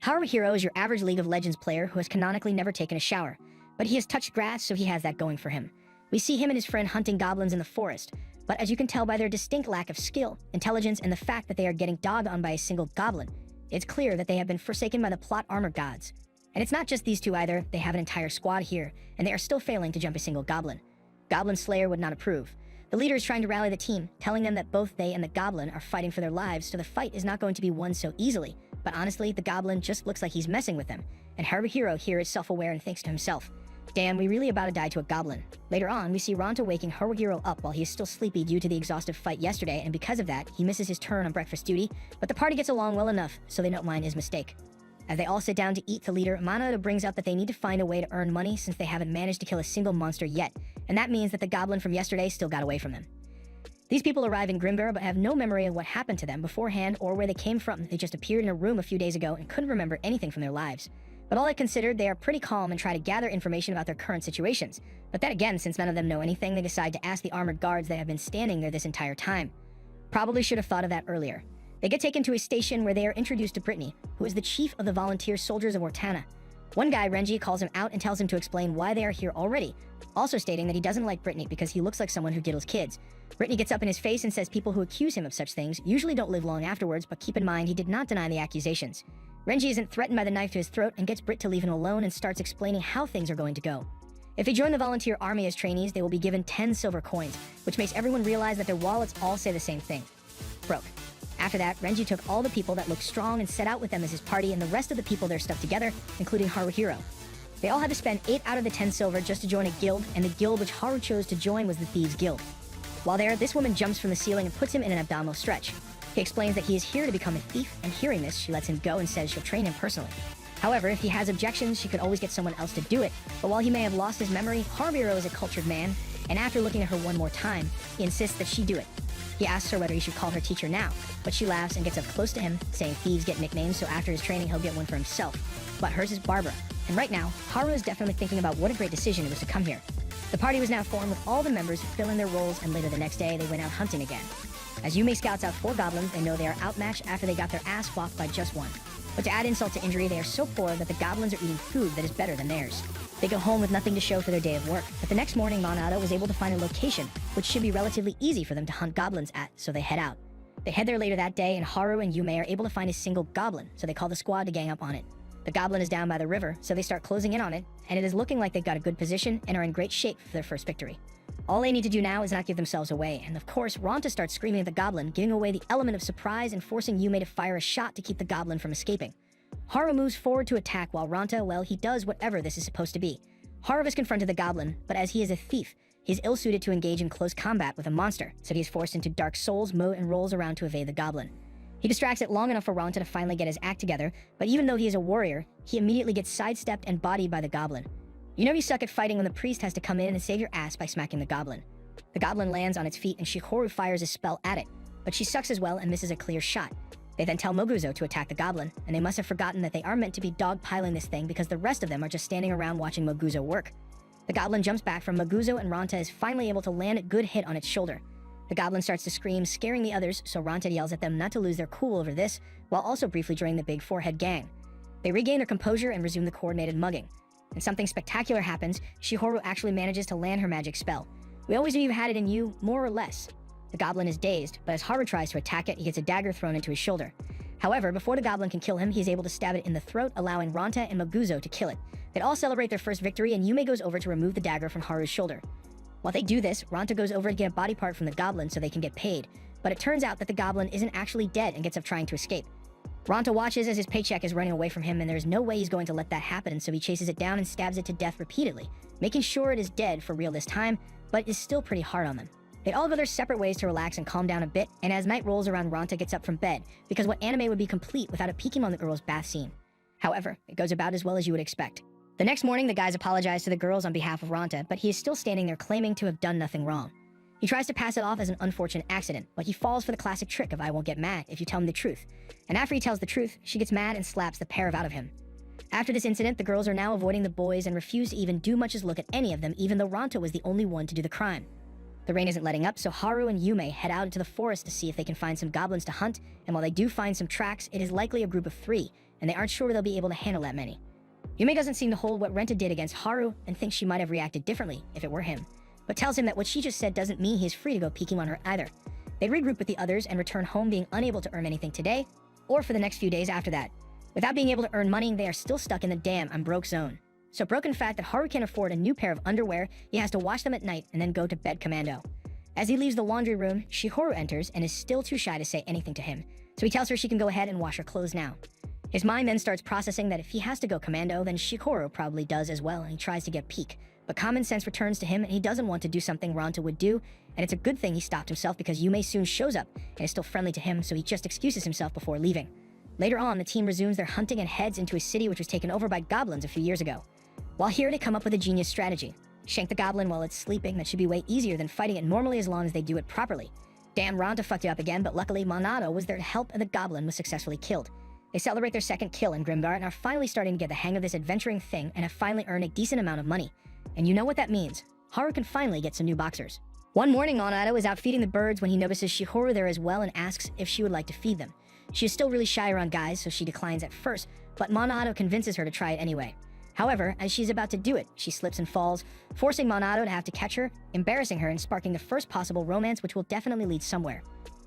Haruhiro is your average League of Legends player who has canonically never taken a shower, but he has touched grass, so he has that going for him. We see him and his friend hunting goblins in the forest, but as you can tell by their distinct lack of skill, intelligence, and the fact that they are getting dogged on by a single goblin, it's clear that they have been forsaken by the plot armor gods. And it's not just these two either, they have an entire squad here, and they are still failing to jump a single goblin. Goblin Slayer would not approve. The leader is trying to rally the team, telling them that both they and the goblin are fighting for their lives, so the fight is not going to be won so easily. But honestly, the goblin just looks like he's messing with them, and Haruhiro here is self-aware and thinks to himself, damn, we really about to die to a goblin. Later on, we see Ronta waking Haruhiro up while he is still sleepy due to the exhaustive fight yesterday, and because of that, he misses his turn on breakfast duty, but the party gets along well enough, so they don't mind his mistake. As they all sit down to eat, the leader, Manada, brings up that they need to find a way to earn money since they haven't managed to kill a single monster yet, and that means that the goblin from yesterday still got away from them. These people arrive in Grimgar but have no memory of what happened to them beforehand or where they came from. They just appeared in a room a few days ago and couldn't remember anything from their lives. But all considered, they are pretty calm and try to gather information about their current situations. But then again, since none of them know anything, they decide to ask the armored guards that have been standing there this entire time. Probably should have thought of that earlier. They get taken to a station where they are introduced to Brittany, who is the chief of the volunteer soldiers of Ortana. One guy, Renji, calls him out and tells him to explain why they are here already, also stating that he doesn't like Brittany because he looks like someone who diddles kids. Brittany gets up in his face and says people who accuse him of such things usually don't live long afterwards, but keep in mind he did not deny the accusations. Renji isn't threatened by the knife to his throat and gets Britt to leave him alone and starts explaining how things are going to go. If they join the volunteer army as trainees, they will be given 10 silver coins, which makes everyone realize that their wallets all say the same thing. Broke. After that, Renji took all the people that looked strong and set out with them as his party, and the rest of the people there stuck together, including Haruhiro. They all had to spend 8 out of the 10 silver just to join a guild, and the guild which Haru chose to join was the Thieves Guild. While there, this woman jumps from the ceiling and puts him in an abdominal stretch. He explains that he is here to become a thief, and hearing this, she lets him go and says she'll train him personally. However, if he has objections, she could always get someone else to do it, but while he may have lost his memory, Haruhiro is a cultured man, and after looking at her one more time, he insists that she do it. He asks her whether he should call her teacher now, but she laughs and gets up close to him, saying thieves get nicknames, so after his training he'll get one for himself. But hers is Barbara, and right now, Haru is definitely thinking about what a great decision it was to come here. The party was now formed with all the members filling their roles, and later the next day they went out hunting again. As Yume scouts out 4 goblins, they know they are outmatched after they got their ass whopped by just one. But to add insult to injury, they are so poor that the goblins are eating food that is better than theirs. They go home with nothing to show for their day of work, but the next morning Manada was able to find a location which should be relatively easy for them to hunt goblins at, so they head out. They head there later that day, and Haru and Yume are able to find a single goblin, so they call the squad to gang up on it. The goblin is down by the river, so they start closing in on it, and it is looking like they've got a good position and are in great shape for their first victory. All they need to do now is not give themselves away, and of course, Ronta starts screaming at the goblin, giving away the element of surprise and forcing Yume to fire a shot to keep the goblin from escaping. Haru moves forward to attack while Ronta, well, he does whatever this is supposed to be. Haru has confronted the goblin, but as he is a thief, he is ill-suited to engage in close combat with a monster, so he is forced into Dark Souls mode and rolls around to evade the goblin. He distracts it long enough for Ronta to finally get his act together, but even though he is a warrior, he immediately gets sidestepped and bodied by the goblin. You know you suck at fighting when the priest has to come in and save your ass by smacking the goblin. The goblin lands on its feet and Shihoru fires a spell at it, but she sucks as well and misses a clear shot. They then tell Moguzo to attack the goblin, and they must have forgotten that they are meant to be dogpiling this thing because the rest of them are just standing around watching Moguzo work. The goblin jumps back from Moguzo and Ronta is finally able to land a good hit on its shoulder. The goblin starts to scream, scaring the others, so Ronta yells at them not to lose their cool over this, while also briefly joining the big forehead gang. They regain their composure and resume the coordinated mugging. And something spectacular happens. Shihoru actually manages to land her magic spell. We always knew you had it in you, more or less. The goblin is dazed, but as Haru tries to attack it, he gets a dagger thrown into his shoulder. However, before the goblin can kill him, he is able to stab it in the throat, allowing Ronta and Moguzo to kill it. They all celebrate their first victory, and Yume goes over to remove the dagger from Haru's shoulder. While they do this, Ronta goes over to get a body part from the goblin so they can get paid, but it turns out that the goblin isn't actually dead and gets up trying to escape. Ronta watches as his paycheck is running away from him, and there's no way he's going to let that happen, so he chases it down and stabs it to death repeatedly, making sure it is dead for real this time, but it is still pretty hard on them. They all go their separate ways to relax and calm down a bit, and as night rolls around, Ronta gets up from bed, because what anime would be complete without a peeking on the girl's bath scene? However, it goes about as well as you would expect. The next morning, the guys apologize to the girls on behalf of Ronta, but he is still standing there claiming to have done nothing wrong. He tries to pass it off as an unfortunate accident, but he falls for the classic trick of I won't get mad if you tell me the truth. And after he tells the truth, she gets mad and slaps the pair out of him. After this incident, the girls are now avoiding the boys and refuse to even do much as look at any of them, even though Ronta was the only one to do the crime. The rain isn't letting up, so Haru and Yume head out into the forest to see if they can find some goblins to hunt, and while they do find some tracks, it is likely a group of 3, and they aren't sure they'll be able to handle that many. Yume doesn't seem to hold what Renta did against Haru and thinks she might have reacted differently if it were him, but tells him that what she just said doesn't mean he's free to go peeking on her either. They regroup with the others and return home being unable to earn anything today or for the next few days after that. Without being able to earn money, they are still stuck in the damn I'm broke zone. So broken fact that Haru can't afford a new pair of underwear, he has to wash them at night and then go to bed commando. As he leaves the laundry room, Shihoru enters and is still too shy to say anything to him, so he tells her she can go ahead and wash her clothes now. His mind then starts processing that if he has to go commando, then Shihoru probably does as well, and he tries to get peek. But common sense returns to him and he doesn't want to do something Ranta would do, and it's a good thing he stopped himself because Yume soon shows up and is still friendly to him, so he just excuses himself before leaving. Later on, the team resumes their hunting and heads into a city which was taken over by goblins a few years ago. While here, they come up with a genius strategy. Shank the goblin while it's sleeping. That should be way easier than fighting it normally as long as they do it properly. Damn, Ranta fucked it up again, but luckily Monado was there to help and the goblin was successfully killed. They celebrate their second kill in Grimgar and are finally starting to get the hang of this adventuring thing and have finally earned a decent amount of money. And you know what that means. Haru can finally get some new boxers. One morning, Monado is out feeding the birds when he notices Shihoru there as well and asks if she would like to feed them. She is still really shy around guys, so she declines at first, but Monado convinces her to try it anyway. However, as she's about to do it, she slips and falls, forcing Monado to have to catch her, embarrassing her and sparking the first possible romance which will definitely lead somewhere.